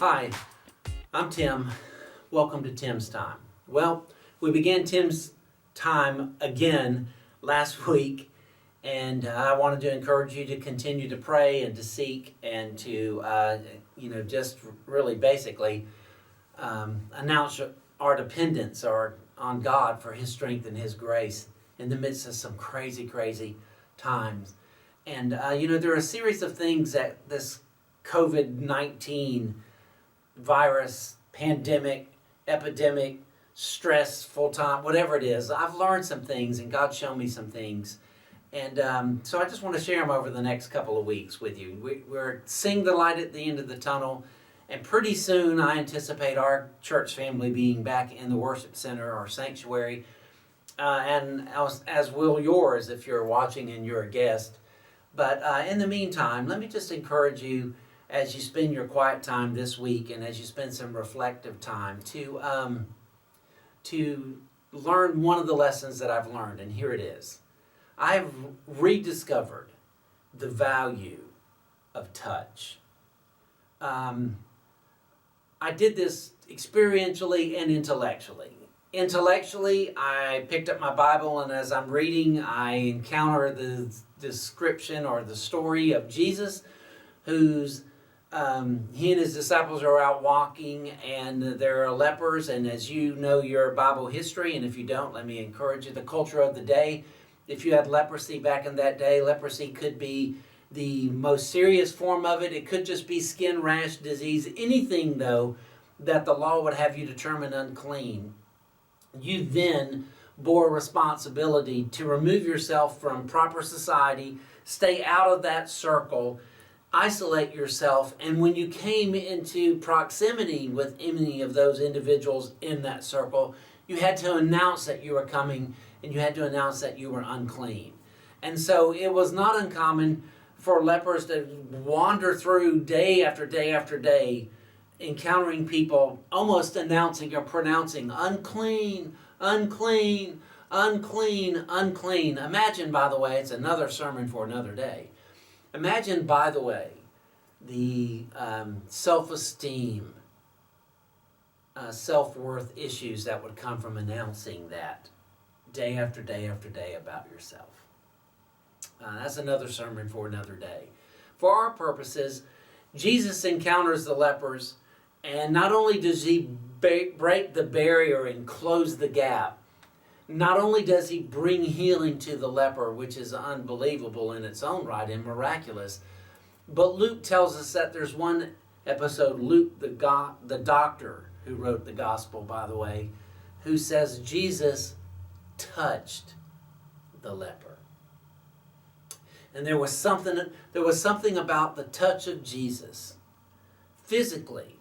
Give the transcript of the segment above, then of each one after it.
Hi, I'm Tim. Welcome to Tim's Time. Well, we began Tim's Time again last week, and I wanted to encourage you to continue to pray and to seek and to, just really basically announce our dependence on God for His strength and His grace in the midst of some crazy, crazy times. And, there are a series of things that this COVID-19 virus, pandemic, epidemic, stress, full-time, whatever it is, I've learned some things and God's shown me some things. And so I just want to share them over the next couple of weeks with you. We're seeing the light at the end of the tunnel, and pretty soon I anticipate our church family being back in the worship center or sanctuary, and as will yours if you're watching and you're a guest. But in the meantime, let me just encourage you as you spend your quiet time this week and as you spend some reflective time to learn one of the lessons that I've learned, and here it is. I've rediscovered the value of touch. I did this experientially and intellectually. Intellectually, I picked up my Bible, and as I'm reading, I encounter the description or the story of Jesus, who's he and his disciples are out walking, and there are lepers. And as you know your Bible history, and if you don't, let me encourage you, the culture of the day, if you had leprosy back in that day, leprosy could be the most serious form of it. It could just be skin rash disease. Anything, though, that the law would have you determine unclean. You then bore responsibility to remove yourself from proper society, stay out of that circle, isolate yourself, and when you came into proximity with any of those individuals in that circle, you had to announce that you were coming, and you had to announce that you were unclean. And so it was not uncommon for lepers to wander through day after day after day, encountering people, almost announcing or pronouncing, unclean, unclean, unclean, unclean. Imagine, by the way, it's another sermon for another day. Imagine, by the way, the self-esteem, self-worth issues that would come from announcing that day after day after day about yourself. That's another sermon for another day. For our purposes, Jesus encounters the lepers, and not only does he break the barrier and close the gap, not only does he bring healing to the leper, which is unbelievable in its own right and miraculous, but Luke tells us that there's one episode, Luke, the doctor who wrote the gospel, by the way, who says Jesus touched the leper. And there was something about the touch of Jesus, physically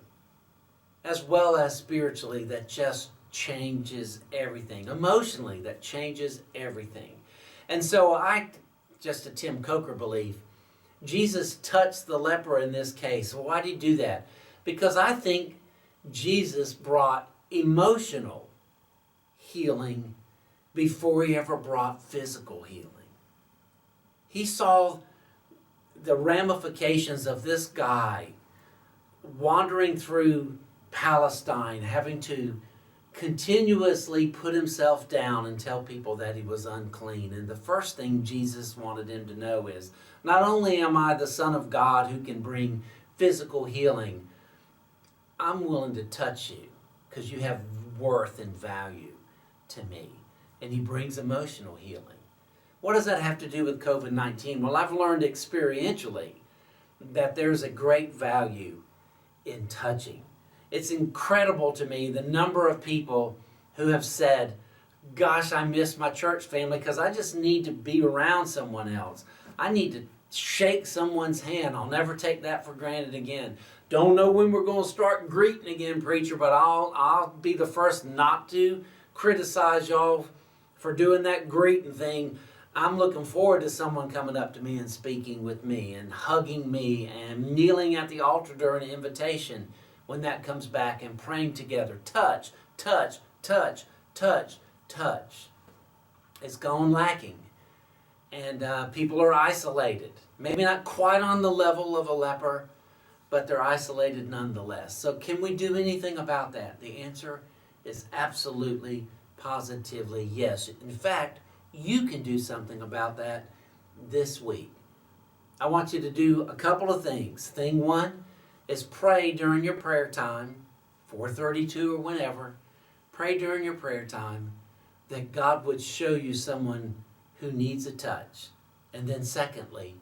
as well as spiritually, that just changes everything. Emotionally, that changes everything. And so just a Tim Coker belief, Jesus touched the leper in this case. Well, why did he do that? Because I think Jesus brought emotional healing before he ever brought physical healing. He saw the ramifications of this guy wandering through Palestine, having to continuously put himself down and tell people that he was unclean. And the first thing Jesus wanted him to know is, not only am I the Son of God who can bring physical healing, I'm willing to touch you because you have worth and value to me. And he brings emotional healing. What does that have to do with COVID-19? Well, I've learned experientially that there's a great value in touching. It's incredible to me the number of people who have said, gosh, I miss my church family because I just need to be around someone else. I need to shake someone's hand. I'll never take that for granted again. Don't know when we're going to start greeting again, preacher, but I'll be the first not to criticize y'all for doing that greeting thing. I'm looking forward to someone coming up to me and speaking with me and hugging me and kneeling at the altar during an invitation when that comes back and praying together. Touch, touch, touch, touch, touch. It's gone lacking. And people are isolated. Maybe not quite on the level of a leper, but they're isolated nonetheless. So can we do anything about that? The answer is absolutely, positively yes. In fact, you can do something about that this week. I want you to do a couple of things. Thing one is pray during your prayer time, 4:32 or whenever. Pray during your prayer time that God would show you someone who needs a touch. And then secondly,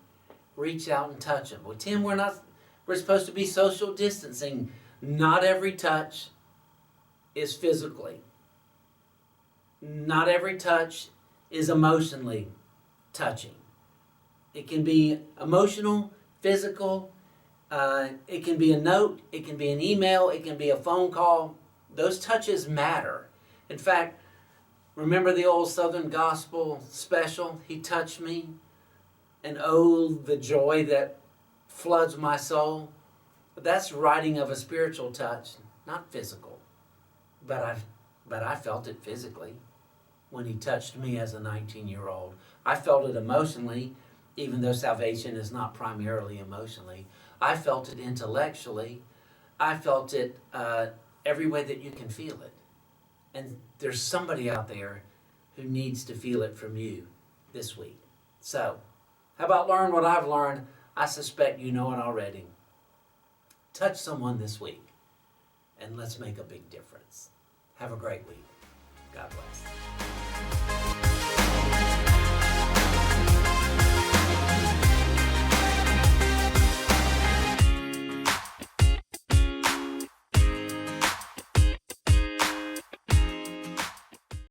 reach out and touch them. Well, Tim, we're supposed to be social distancing. Not every touch is physically. Not every touch is emotionally touching. It can be emotional, physical, it can be a note, it can be an email, it can be a phone call. Those touches matter. In fact, remember the old Southern Gospel special, He Touched Me, and oh, the joy that floods my soul. That's writing of a spiritual touch, not physical. But I felt it physically when He touched me as a 19-year-old. I felt it emotionally, even though salvation is not primarily emotionally. I felt it intellectually. I felt it every way that you can feel it. And there's somebody out there who needs to feel it from you this week. So, how about learn what I've learned? I suspect you know it already. Touch someone this week, and let's make a big difference. Have a great week. God bless.